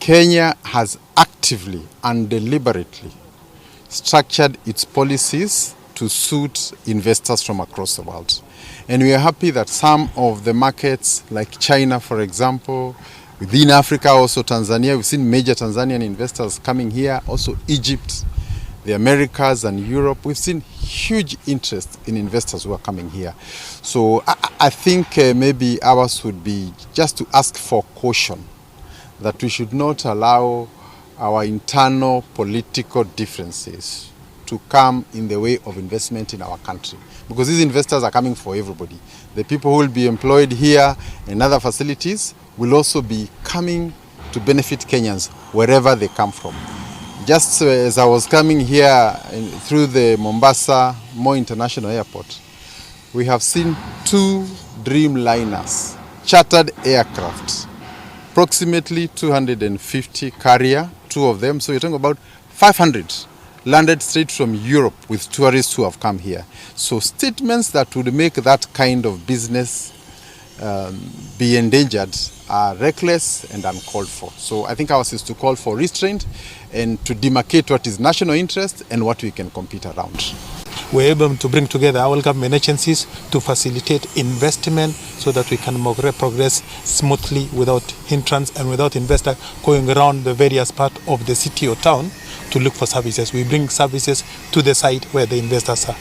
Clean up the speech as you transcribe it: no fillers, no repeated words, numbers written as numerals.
Kenya has actively and deliberately structured its policies to suit investors from across the world. And we are happy that some of the markets, like China, for example, within Africa, also Tanzania, we've seen major Tanzanian investors coming here, also Egypt, the Americas and Europe. We've seen huge interest in investors who are coming here. So I think maybe ours would be just to ask for caution, that we should not allow our internal political differences to come in the way of investment in our country. Because these investors are coming for everybody. The people who will be employed here in other facilities will also be coming to benefit Kenyans wherever they come from. Just as I was coming here through the Mombasa Moi International Airport, we have seen 2 Dreamliners, chartered aircraft, approximately 250 carrier, 2 of them. So you're talking about 500 landed straight from Europe with tourists who have come here. So statements that would make that kind of business be endangered are reckless and uncalled for. So I think ours is to call for restraint and to demarcate what is national interest and what we can compete around. We're able to bring together our government agencies to facilitate investment so that we can progress smoothly without hindrance and without investor going around the various parts of the city or town to look for services. We bring services to the site where the investors are.